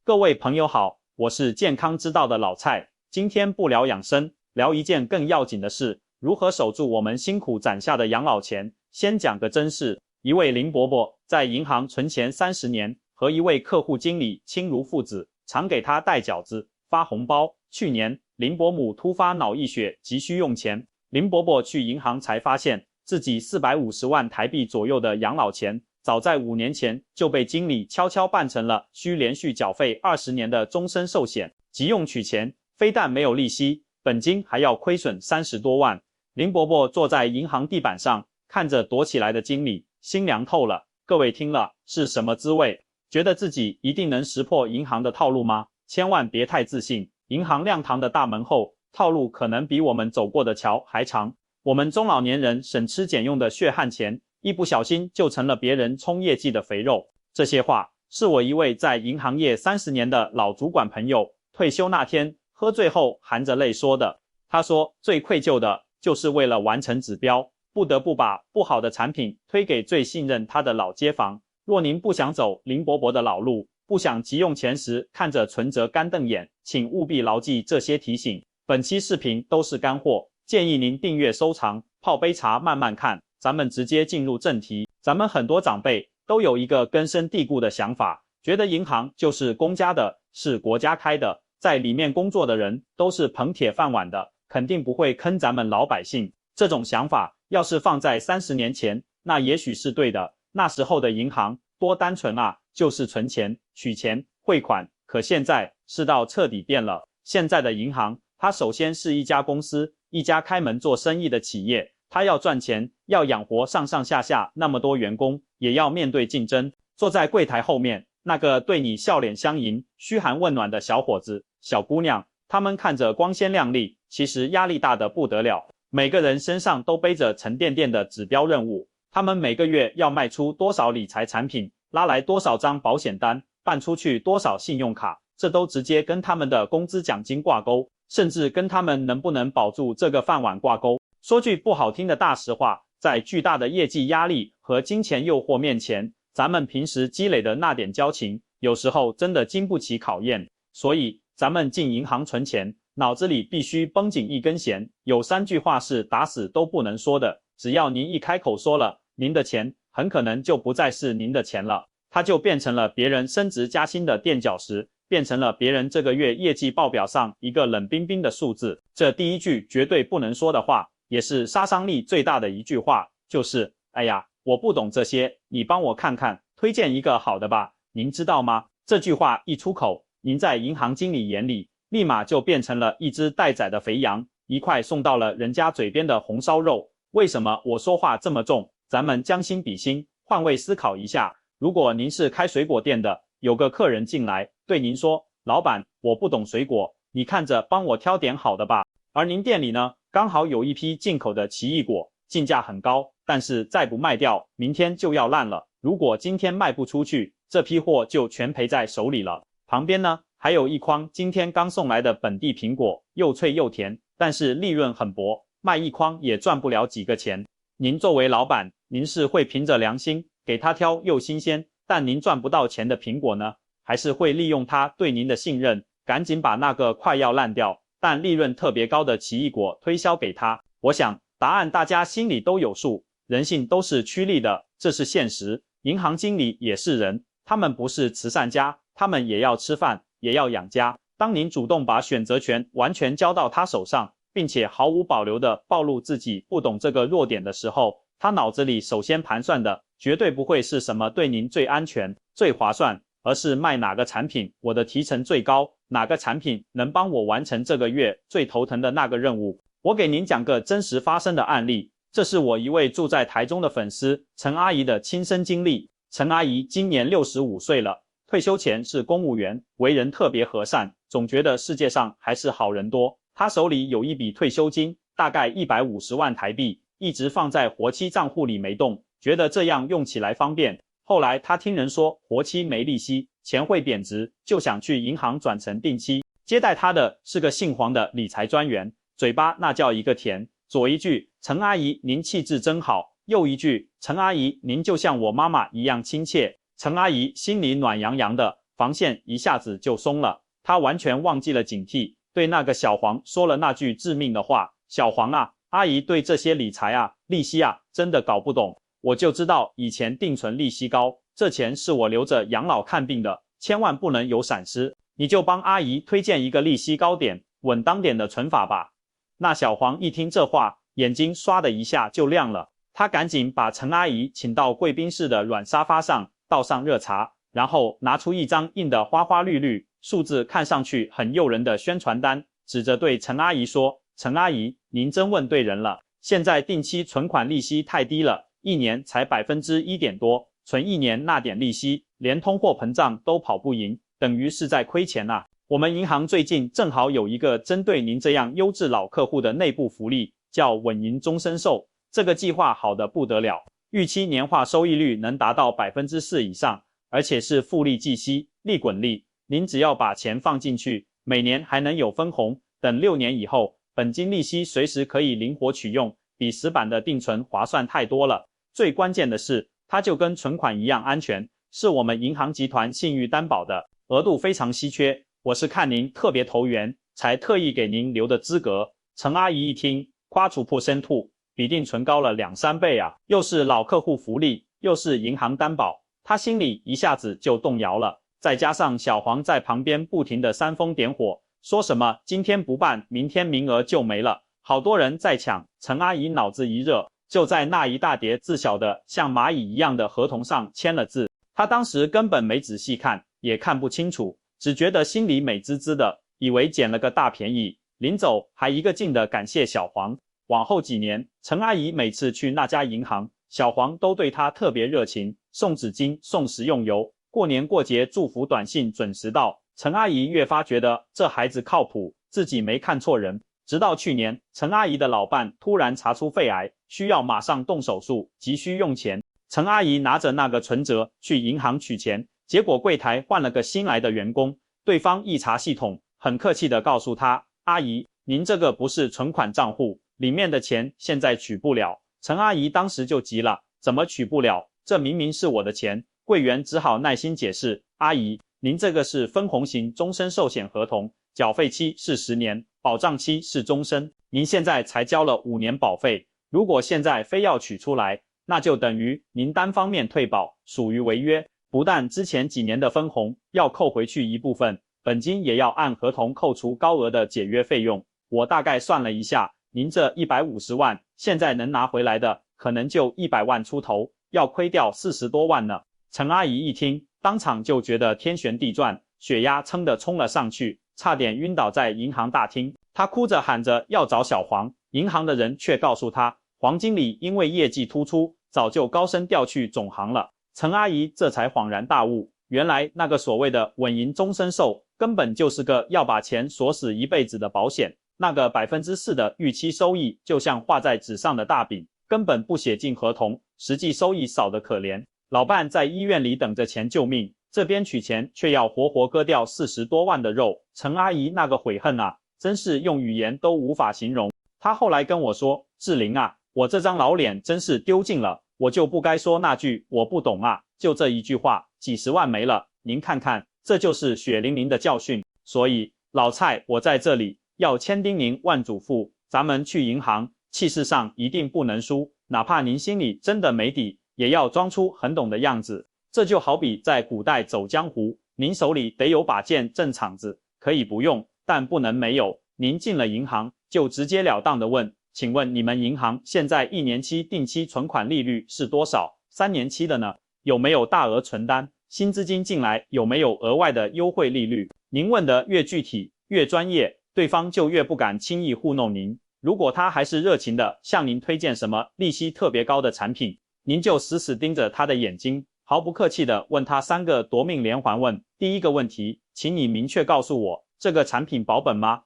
各位朋友好，我是健康之道的老蔡，今天不聊养生，聊一件更要紧的事，如何守住我们辛苦攒下的养老钱。先讲个真事，一位林伯伯在银行存钱30年，和一位客户经理亲如父子，常给他带饺子、发红包。去年，林伯母突发脑溢血，急需用钱，林伯伯去银行才发现自己450万台币左右的养老钱，早在5年前就被经理悄悄办成了需连续缴费20年的终身寿险，急用取钱，非但没有利息，本金还要亏损30多万。林伯伯坐在银行地板上，看着躲起来的经理，心凉透了。各位听了是什么滋味？觉得自己一定能识破银行的套路吗？千万别太自信，银行亮堂的大门后，套路可能比我们走过的桥还长。我们中老年人省吃俭用的血汗钱，一不小心就成了别人冲业绩的肥肉。这些话是我一位在银行业30年的老主管朋友退休那天喝醉后含着泪说的。他说，最愧疚的就是为了完成指标，不得不把不好的产品推给最信任他的老街坊。若您不想走林伯伯的老路，不想急用钱时看着存折干瞪眼，请务必牢记这些提醒。本期视频都是干货，建议您订阅收藏，泡杯茶慢慢看。咱们直接进入正题。咱们很多长辈都有一个根深蒂固的想法，觉得银行就是公家的，是国家开的，在里面工作的人都是捧铁饭碗的，肯定不会坑咱们老百姓。这种想法要是放在30年前，那也许是对的。那时候的银行多单纯啊，就是存钱、取钱、汇款。可现在世道彻底变了，现在的银行，它首先是一家公司，一家开门做生意的企业。他要赚钱，要养活上上下下那么多员工，也要面对竞争。坐在柜台后面，那个对你笑脸相迎、嘘寒问暖的小伙子、小姑娘，他们看着光鲜亮丽，其实压力大得不得了。每个人身上都背着沉甸甸的指标任务，他们每个月要卖出多少理财产品，拉来多少张保险单，办出去多少信用卡，这都直接跟他们的工资奖金挂钩，甚至跟他们能不能保住这个饭碗挂钩。说句不好听的大实话，在巨大的业绩压力和金钱诱惑面前，咱们平时积累的那点交情，有时候真的经不起考验。所以，咱们进银行存钱，脑子里必须绷紧一根弦。有3句话是打死都不能说的，只要您一开口说了，您的钱很可能就不再是您的钱了，它就变成了别人升职加薪的垫脚石，变成了别人这个月业绩报表上一个冷冰冰的数字。这第一句绝对不能说的话，也是杀伤力最大的一句话，就是哎呀，我不懂这些，你帮我看看，推荐一个好的吧。您知道吗？这句话一出口，您在银行经理眼里立马就变成了一只待宰的肥羊，一块送到了人家嘴边的红烧肉。为什么我说话这么重？咱们将心比心，换位思考一下，如果您是开水果店的，有个客人进来对您说，老板，我不懂水果，你看着帮我挑点好的吧。而您店里呢，刚好有一批进口的奇异果，进价很高，但是再不卖掉，明天就要烂了。如果今天卖不出去，这批货就全赔在手里了。旁边呢，还有一筐今天刚送来的本地苹果，又脆又甜，但是利润很薄，卖一筐也赚不了几个钱。您作为老板，您是会凭着良心给他挑又新鲜，但您赚不到钱的苹果呢？还是会利用他对您的信任，赶紧把那个快要烂掉但利润特别高的奇异果推销给他？我想答案大家心里都有数，人性都是趋利的，这是现实。银行经理也是人，他们不是慈善家，他们也要吃饭，也要养家。当您主动把选择权完全交到他手上，并且毫无保留地暴露自己不懂这个弱点的时候，他脑子里首先盘算的绝对不会是什么对您最安全、最划算，而是卖哪个产品我的提成最高，哪个产品能帮我完成这个月最头疼的那个任务。我给您讲个真实发生的案例，这是我一位住在台中的粉丝陈阿姨的亲身经历。陈阿姨今年65岁了，退休前是公务员，为人特别和善，总觉得世界上还是好人多。她手里有一笔退休金，大概150万台币，一直放在活期账户里没动，觉得这样用起来方便。后来她听人说活期没利息，钱会贬值，就想去银行转成定期。接待她的是个姓黄的理财专员，嘴巴那叫一个甜，左一句陈阿姨您气质真好，右一句陈阿姨您就像我妈妈一样亲切。陈阿姨心里暖洋洋的，防线一下子就松了。他完全忘记了警惕，对那个小黄说了那句致命的话：小黄啊，阿姨对这些理财啊、利息啊真的搞不懂，我就知道以前定存利息高，这钱是我留着养老看病的，千万不能有闪失，你就帮阿姨推荐一个利息高点、稳当点的存法吧。那小黄一听这话，眼睛唰的一下就亮了，他赶紧把陈阿姨请到贵宾室的软沙发上，倒上热茶，然后拿出一张印得花花绿绿、数字看上去很诱人的宣传单，指着对陈阿姨说：陈阿姨，您真问对人了，现在定期存款利息太低了，一年才1%点多，存一年那点利息，连通货膨胀都跑不赢，等于是在亏钱啊。我们银行最近正好有一个针对您这样优质老客户的内部福利，叫稳银终身寿，这个计划好得不得了，预期年化收益率能达到4%以上，而且是复利计息，利滚利。您只要把钱放进去，每年还能有分红，等6年以后，本金利息随时可以灵活取用，比死板的定存划算太多了。最关键的是，它就跟存款一样安全，是我们银行集团信誉担保的，额度非常稀缺。我是看您特别投缘，才特意给您留的资格。陈阿姨一听，夸出破声吐，比定存高了2-3倍啊！又是老客户福利，又是银行担保，她心里一下子就动摇了。再加上小黄在旁边不停的煽风点火，说什么今天不办，明天名额就没了，好多人在抢。陈阿姨脑子一热，就在那一大叠字小的像蚂蚁一样的合同上签了字。她当时根本没仔细看，也看不清楚，只觉得心里美滋滋的，以为捡了个大便宜，临走还一个劲的感谢小黄。往后几年，陈阿姨每次去那家银行，小黄都对她特别热情，送纸巾，送食用油，过年过节祝福短信准时到。陈阿姨越发觉得这孩子靠谱，自己没看错人。直到去年，陈阿姨的老伴突然查出肺癌，需要马上动手术，急需用钱。陈阿姨拿着那个存折去银行取钱，结果柜台换了个新来的员工，对方一查系统，很客气地告诉她：阿姨，您这个不是存款账户，里面的钱现在取不了。陈阿姨当时就急了，怎么取不了？这明明是我的钱。柜员只好耐心解释：阿姨，您这个是分红型终身寿险合同，缴费期是10年，保障期是终身，您现在才交了5年保费，如果现在非要取出来，那就等于您单方面退保，属于违约。不但之前几年的分红要扣回去一部分，本金也要按合同扣除高额的解约费用。我大概算了一下，您这150万现在能拿回来的可能就100万出头，要亏掉40多万呢。陈阿姨一听，当场就觉得天旋地转，血压噌地冲了上去，差点晕倒在银行大厅。她哭着喊着要找小黄，银行的人却告诉她，黄经理因为业绩突出，早就高升调去总行了。陈阿姨这才恍然大悟，原来那个所谓的稳银终身寿根本就是个要把钱锁死一辈子的保险，那个4%的预期收益就像画在纸上的大饼，根本不写进合同，实际收益少得可怜。老伴在医院里等着钱救命，这边取钱却要活活割掉40多万的肉。陈阿姨那个悔恨啊，真是用语言都无法形容。她后来跟我说，志玲啊，我这张老脸真是丢尽了，我就不该说那句我不懂啊，就这一句话，几十万没了，您看看，这就是血淋淋的教训。所以老蔡，我在这里要千叮咛万嘱咐，咱们去银行，气势上一定不能输，哪怕您心里真的没底，也要装出很懂的样子。这就好比在古代走江湖，您手里得有把剑镇场子，可以不用，但不能没有。您进了银行，就直截了当地问，请问你们银行现在1年期定期存款利率是多少？3年期的呢？有没有大额存单？新资金进来有没有额外的优惠利率？您问的越具体越专业，对方就越不敢轻易糊弄您。如果他还是热情的向您推荐什么利息特别高的产品，您就死死盯着他的眼睛，毫不客气地问他3个夺命连环问。第一个问题，请你明确告诉我，这个产品保本吗？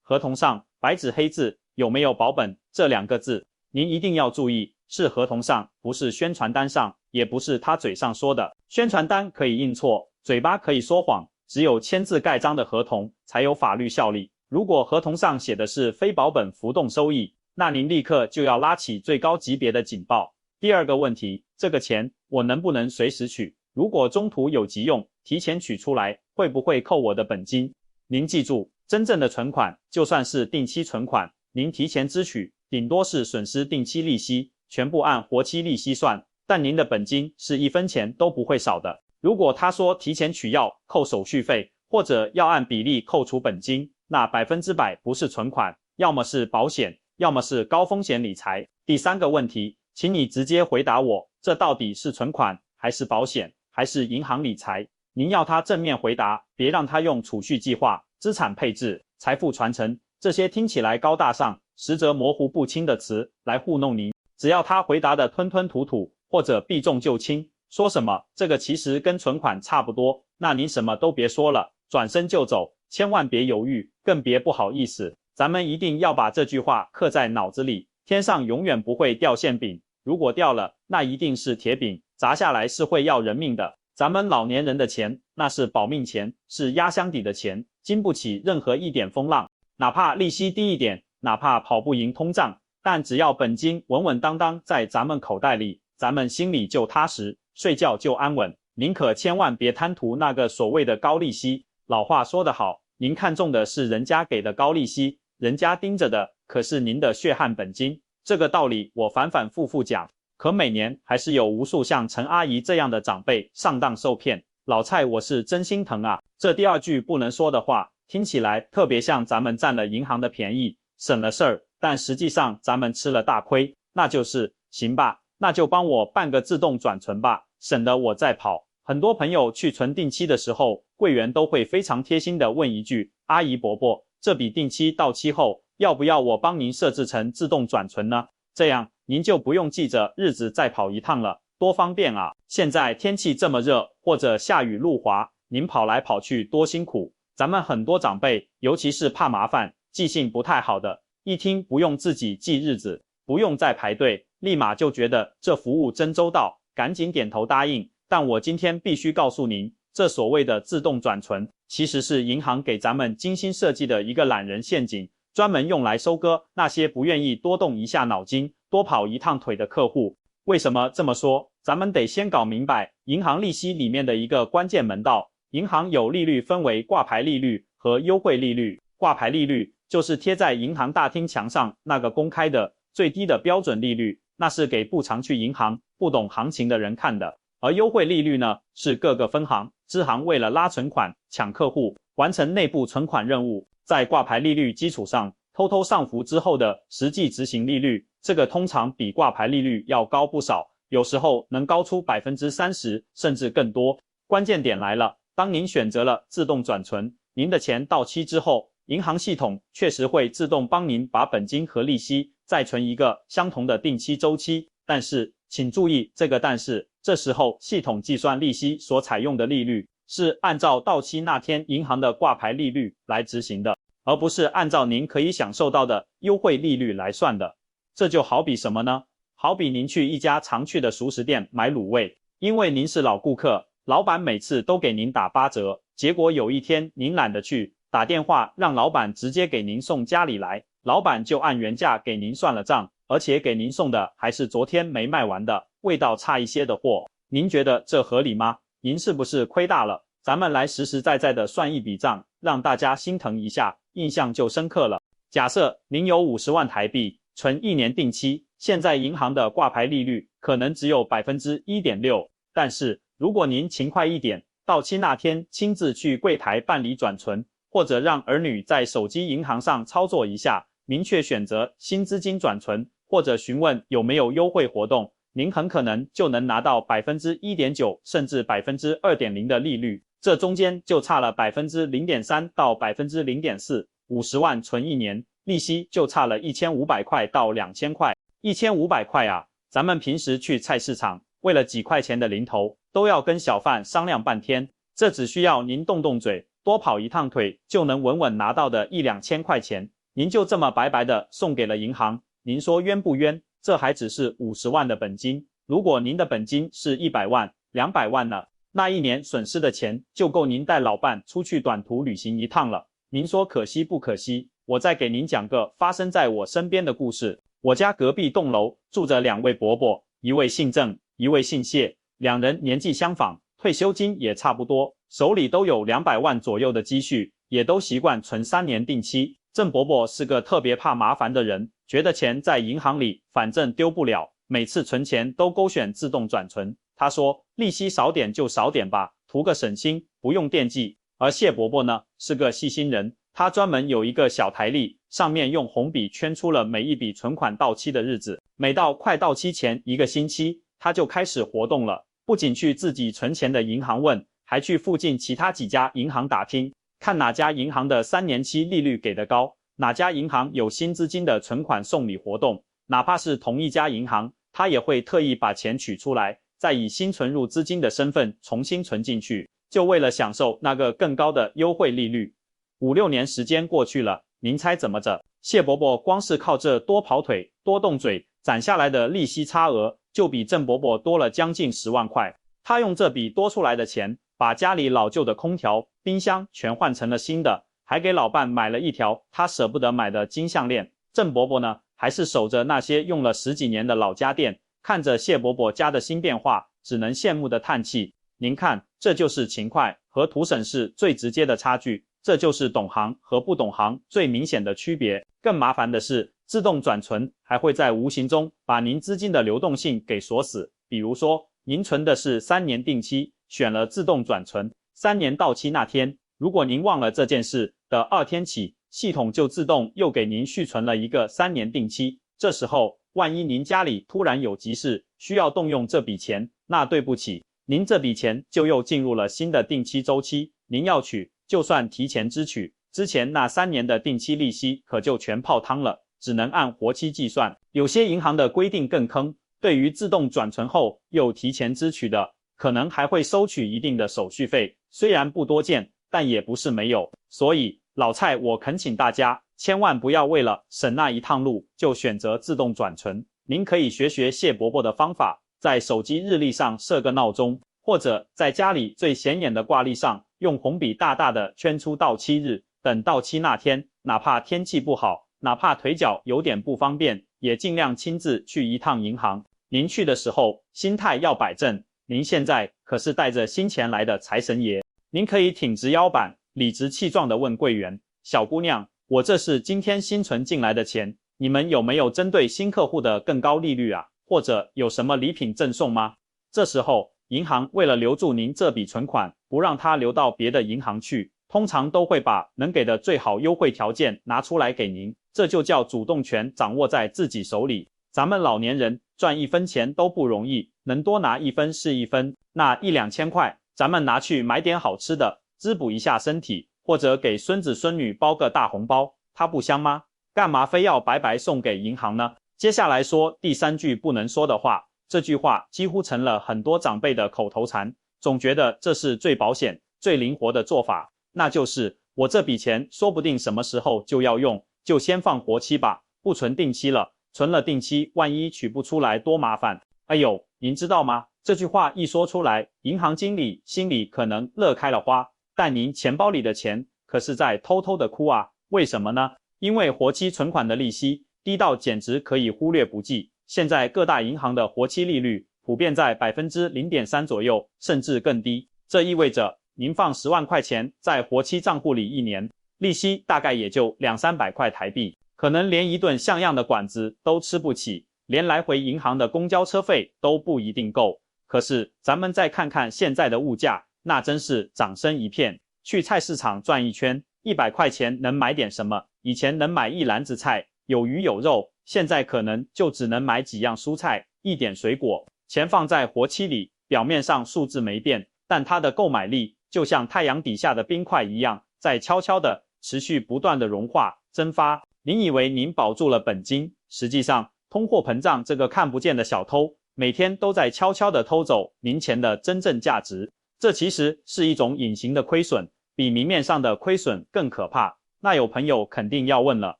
合同上白纸黑字有没有保本这2个字？您一定要注意，是合同上，不是宣传单上，也不是他嘴上说的。宣传单可以印错，嘴巴可以说谎，只有签字盖章的合同才有法律效力。如果合同上写的是非保本浮动收益，那您立刻就要拉起最高级别的警报。第二个问题，这个钱我能不能随时取？如果中途有急用，提前取出来，会不会扣我的本金？您记住，真正的存款就算是定期存款，您提前支取，顶多是损失定期利息，全部按活期利息算，但您的本金是1分钱都不会少的。如果他说提前取要扣手续费，或者要按比例扣除本金，那100%不是存款，要么是保险，要么是高风险理财。第3个问题，请你直接回答我，这到底是存款，还是保险，还是银行理财？您要他正面回答，别让他用储蓄计划、资产配置、财富传承这些听起来高大上，实则模糊不清的词来糊弄您。只要他回答的吞吞吐吐，或者避重就轻，说什么这个其实跟存款差不多，那您什么都别说了，转身就走，千万别犹豫，更别不好意思。咱们一定要把这句话刻在脑子里，天上永远不会掉馅饼，如果掉了，那一定是铁饼，砸下来是会要人命的。咱们老年人的钱，那是保命钱，是压箱底的钱，经不起任何一点风浪，哪怕利息低一点，哪怕跑不赢通胀，但只要本金稳稳当当在咱们口袋里，咱们心里就踏实，睡觉就安稳。您可千万别贪图那个所谓的高利息，老话说得好，您看中的是人家给的高利息，人家盯着的可是您的血汗本金。这个道理我反反复复讲，可每年还是有无数像陈阿姨这样的长辈上当受骗，老蔡我是真心疼啊。这第2句不能说的话，听起来特别像咱们占了银行的便宜，省了事儿，但实际上咱们吃了大亏，那就是行吧，那就帮我办个自动转存吧，省得我再跑。很多朋友去存定期的时候，柜员都会非常贴心的问一句，阿姨伯伯，这笔定期到期后，要不要我帮您设置成自动转存呢？这样您就不用记着日子再跑一趟了，多方便啊！现在天气这么热，或者下雨路滑，您跑来跑去多辛苦。咱们很多长辈，尤其是怕麻烦、记性不太好的，一听不用自己记日子，不用再排队，立马就觉得这服务真周到，赶紧点头答应。但我今天必须告诉您，这所谓的自动转存，其实是银行给咱们精心设计的一个懒人陷阱，专门用来收割那些不愿意多动一下脑筋、多跑一趟腿的客户。为什么这么说？咱们得先搞明白银行利息里面的一个关键门道。银行有利率分为挂牌利率和优惠利率。挂牌利率就是贴在银行大厅墙上那个公开的最低的标准利率，那是给不常去银行、不懂行情的人看的。而优惠利率呢，是各个分行、支行为了拉存款、抢客户、完成内部存款任务，在挂牌利率基础上偷偷上浮之后的实际执行利率，这个通常比挂牌利率要高不少，有时候能高出 30% 甚至更多。关键点来了，当您选择了自动转存，您的钱到期之后，银行系统确实会自动帮您把本金和利息再存一个相同的定期周期，但是请注意这个但是，这时候系统计算利息所采用的利率是按照到期那天银行的挂牌利率来执行的，而不是按照您可以享受到的优惠利率来算的。这就好比什么呢？好比您去一家常去的熟食店买卤味，因为您是老顾客，老板每次都给您打8折，结果有一天您懒得去，打电话让老板直接给您送家里来，老板就按原价给您算了账，而且给您送的还是昨天没卖完的，味道差一些的货。您觉得这合理吗？您是不是亏大了？咱们来实实在在的算一笔账，让大家心疼一下，印象就深刻了。假设您有50万台币，存1年定期，现在银行的挂牌利率可能只有 1.6%， 但是如果您勤快一点，到期那天亲自去柜台办理转存，或者让儿女在手机银行上操作一下，明确选择新资金转存，或者询问有没有优惠活动，您很可能就能拿到 1.9% 甚至 2.0% 的利率，这中间就差了 0.3% 到 0.4%， 50万存1年，利息就差了1500块到2000块。1500块啊，咱们平时去菜市场，为了几块钱的零头，都要跟小贩商量半天，这只需要您动动嘴，多跑一趟腿，就能稳稳拿到的1-2千块钱，您就这么白白的送给了银行，您说冤不冤？这还只是50万的本金，如果您的本金是100万、200万呢，那一年损失的钱就够您带老伴出去短途旅行一趟了。您说可惜不可惜？我再给您讲个发生在我身边的故事。我家隔壁栋楼住着2位伯伯，一位姓郑，一位姓谢，2人年纪相仿，退休金也差不多。手里都有200万左右的积蓄，也都习惯存3年定期。郑伯伯是个特别怕麻烦的人，觉得钱在银行里反正丢不了，每次存钱都勾选自动转存。他说，利息少点就少点吧，图个省心，不用惦记。而谢伯伯呢，是个细心人，他专门有一个小台历，上面用红笔圈出了每一笔存款到期的日子，每到快到期前1个星期，他就开始活动了，不仅去自己存钱的银行问，还去附近其他几家银行打听，看哪家银行的3年期利率给得高，哪家银行有新资金的存款送礼活动，哪怕是同一家银行，他也会特意把钱取出来，再以新存入资金的身份重新存进去，就为了享受那个更高的优惠利率。5、6年时间过去了，您猜怎么着？谢伯伯光是靠这多跑腿、多动嘴，攒下来的利息差额就比郑伯伯多了将近10万块。他用这笔多出来的钱，把家里老旧的空调、冰箱全换成了新的，还给老伴买了一条他舍不得买的金项链。郑伯伯呢，还是守着那些用了10几年的老家电，看着谢伯伯家的新变化，只能羡慕地叹气。您看，这就是勤快和图省事最直接的差距，这就是懂行和不懂行最明显的区别。更麻烦的是，自动转存还会在无形中把您资金的流动性给锁死。比如说，您存的是3年定期，选了自动转存，3年到期那天，如果您忘了这件事的2天起，系统就自动又给您续存了一个3年定期。这时候，万一您家里突然有急事，需要动用这笔钱，那对不起，您这笔钱就又进入了新的定期周期，您要取，就算提前支取，之前那3年的定期利息可就全泡汤了，只能按活期计算。有些银行的规定更坑，对于自动转存后又提前支取的，可能还会收取一定的手续费，虽然不多见，但也不是没有。所以老蔡，我恳请大家千万不要为了省那一趟路就选择自动转存。您可以学学谢伯伯的方法，在手机日历上设个闹钟，或者在家里最显眼的挂历上用红笔大大的圈出到期日，等到期那天，哪怕天气不好，哪怕腿脚有点不方便，也尽量亲自去一趟银行。您去的时候心态要摆正，您现在可是带着新钱来的财神爷。您可以挺直腰板，理直气壮地问柜员，小姑娘，我这是今天新存进来的钱，你们有没有针对新客户的更高利率啊？或者有什么礼品赠送吗？这时候银行为了留住您这笔存款，不让它流到别的银行去，通常都会把能给的最好优惠条件拿出来给您，这就叫主动权掌握在自己手里。咱们老年人赚1分钱都不容易，能多拿1分是1分，那1、2千块咱们拿去买点好吃的，滋补一下身体，或者给孙子孙女包个大红包，它不香吗？干嘛非要白白送给银行呢？接下来说第3句不能说的话，这句话几乎成了很多长辈的口头禅，总觉得这是最保险、最灵活的做法，那就是我这笔钱说不定什么时候就要用，就先放活期吧，不存定期了，存了定期万一取不出来多麻烦。哎呦，您知道吗？这句话一说出来，银行经理心里可能乐开了花，但您钱包里的钱可是在偷偷的哭啊。为什么呢？因为活期存款的利息低到简直可以忽略不计，现在各大银行的活期利率普遍在 0.3% 左右，甚至更低。这意味着您放10万块钱在活期账户里1年，利息大概也就200-300块台币，可能连一顿像样的馆子都吃不起，连来回银行的公交车费都不一定够。可是咱们再看看现在的物价，那真是掌声一片。去菜市场转一圈，100块钱能买点什么？以前能买一篮子菜，有鱼有肉，现在可能就只能买几样蔬菜，一点水果。钱放在活期里，表面上数字没变，但它的购买力就像太阳底下的冰块一样，在悄悄的持续不断的融化蒸发。您以为您保住了本金，实际上通货膨胀这个看不见的小偷每天都在悄悄地偷走您钱的真正价值。这其实是一种隐形的亏损，比明面上的亏损更可怕。那有朋友肯定要问了，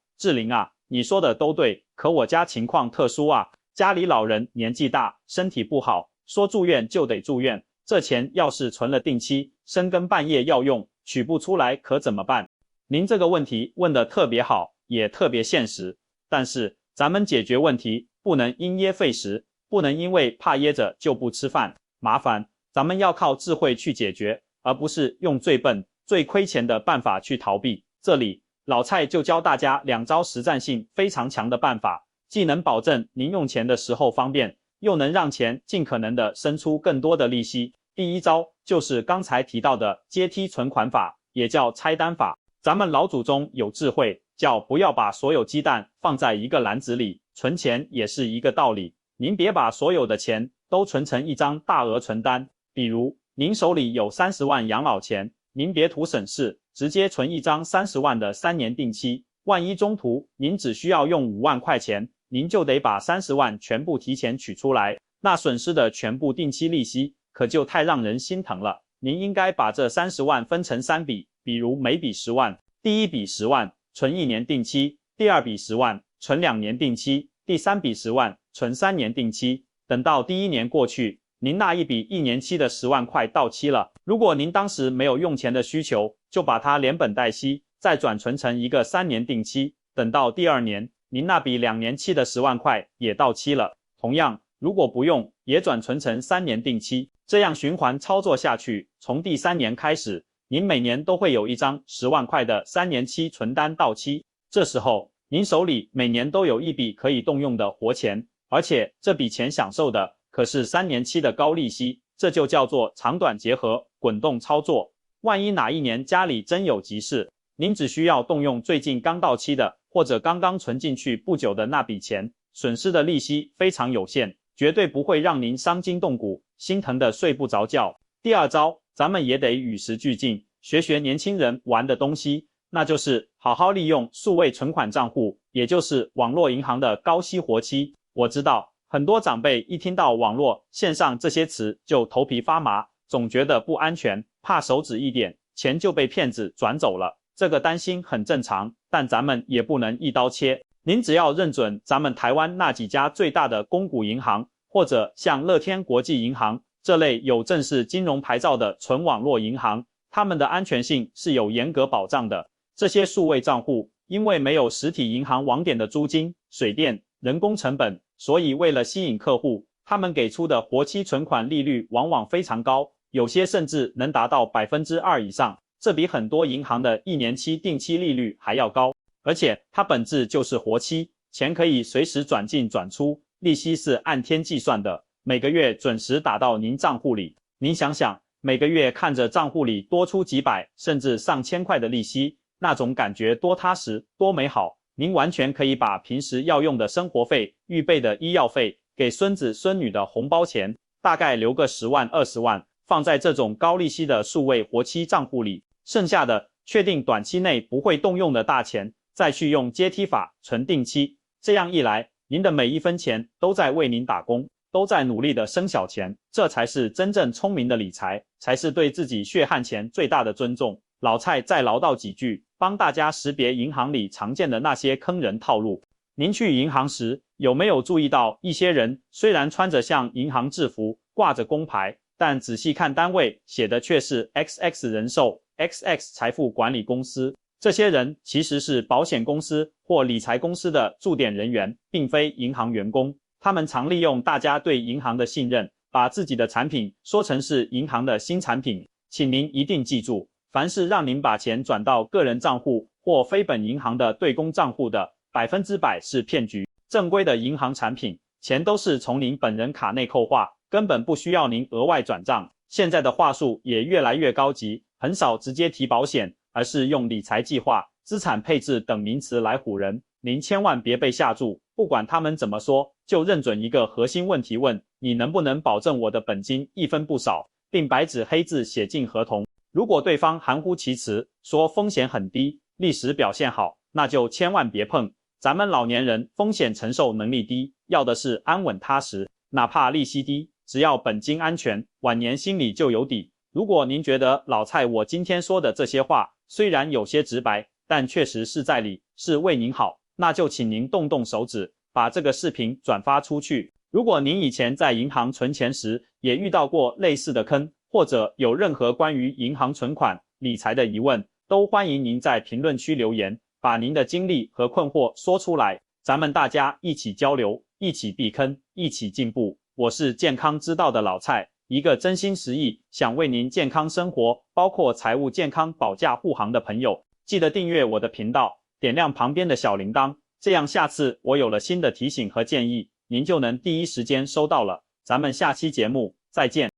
志玲啊，你说的都对，可我家情况特殊啊，家里老人年纪大，身体不好，说住院就得住院，这钱要是存了定期，深更半夜要用，取不出来可怎么办？您这个问题问得特别好，也特别现实，但是咱们解决问题不能因噎废食，不能因为怕噎着就不吃饭，麻烦咱们要靠智慧去解决，而不是用最笨、最亏钱的办法去逃避。这里老蔡就教大家2招实战性非常强的办法，既能保证您用钱的时候方便，又能让钱尽可能的生出更多的利息。第一招就是刚才提到的阶梯存款法，也叫拆单法。咱们老祖宗有智慧，叫不要把所有鸡蛋放在一个篮子里，存钱也是一个道理。您别把所有的钱都存成一张大额存单，比如您手里有30万养老钱，您别图省事，直接存一张30万的3年定期，万一中途您只需要用5万块钱，您就得把30万全部提前取出来，那损失的全部定期利息可就太让人心疼了。您应该把这30万分成3笔，比如每笔10万，第一笔10万存1年定期，第二笔10万存2年定期，第3笔10万存3年定期。等到第1年过去，您那一笔1年期的10万块到期了，如果您当时没有用钱的需求，就把它连本带息再转存成一个3年定期，等到第2年，您那笔2年期的10万块也到期了，同样如果不用，也转存成3年定期，这样循环操作下去，从第3年开始，您每年都会有一张10万块的3年期存单到期，这时候您手里每年都有一笔可以动用的活钱，而且这笔钱享受的可是3年期的高利息，这就叫做长短结合，滚动操作。万一哪一年家里真有急事，您只需要动用最近刚到期的，或者刚刚存进去不久的那笔钱，损失的利息非常有限，绝对不会让您伤筋动骨，心疼的睡不着觉。第2招，咱们也得与时俱进，学学年轻人玩的东西，那就是好好利用数位存款账户，也就是网络银行的高息活期。我知道很多长辈一听到网络、线上这些词就头皮发麻，总觉得不安全，怕手指一点，钱就被骗子转走了。这个担心很正常，但咱们也不能一刀切。您只要认准咱们台湾那几家最大的公股银行，或者像乐天国际银行这类有正式金融牌照的纯网络银行，他们的安全性是有严格保障的。这些数位账户因为没有实体银行网点的租金、水电、人工成本，所以为了吸引客户，他们给出的活期存款利率往往非常高，有些甚至能达到 2% 以上，这比很多银行的1年期定期利率还要高。而且它本质就是活期，钱可以随时转进转出，利息是按天计算的，每个月准时打到您账户里。您想想，每个月看着账户里多出几百甚至上千块的利息，那种感觉多踏实多美好。您完全可以把平时要用的生活费、预备的医药费、给孙子孙女的红包钱，大概留个10万20万，放在这种高利息的数位活期账户里，剩下的确定短期内不会动用的大钱，再去用阶梯法存定期。这样一来，您的每一分钱都在为您打工，都在努力的生小钱，这才是真正聪明的理财，才是对自己血汗钱最大的尊重。老蔡再唠叨几句，帮大家识别银行里常见的那些坑人套路。您去银行时，有没有注意到一些人虽然穿着像银行制服，挂着工牌，但仔细看单位写的却是 XX 人寿、XX 财富管理公司。这些人其实是保险公司或理财公司的驻点人员，并非银行员工。他们常利用大家对银行的信任，把自己的产品说成是银行的新产品。请您一定记住，凡是让您把钱转到个人账户或非本银行的对公账户的，100%是骗局。正规的银行产品，钱都是从您本人卡内扣划，根本不需要您额外转账。现在的话术也越来越高级，很少直接提保险，而是用理财计划、资产配置等名词来唬人。您千万别被吓住，不管他们怎么说，就认准一个核心问题问：你能不能保证我的本金一分不少，并白纸黑字写进合同？如果对方含糊其辞，说风险很低，历史表现好，那就千万别碰。咱们老年人风险承受能力低，要的是安稳踏实，哪怕利息低，只要本金安全，晚年心里就有底。如果您觉得老蔡我今天说的这些话虽然有些直白，但确实是在理，是为您好，那就请您动动手指，把这个视频转发出去。如果您以前在银行存钱时也遇到过类似的坑，或者有任何关于银行存款、理财的疑问，都欢迎您在评论区留言，把您的经历和困惑说出来，咱们大家一起交流，一起避坑，一起进步。我是健康之道的老蔡，一个真心实意想为您健康生活，包括财务健康保驾护航的朋友，记得订阅我的频道，点亮旁边的小铃铛，这样下次我有了新的提醒和建议，您就能第一时间收到了。咱们下期节目再见。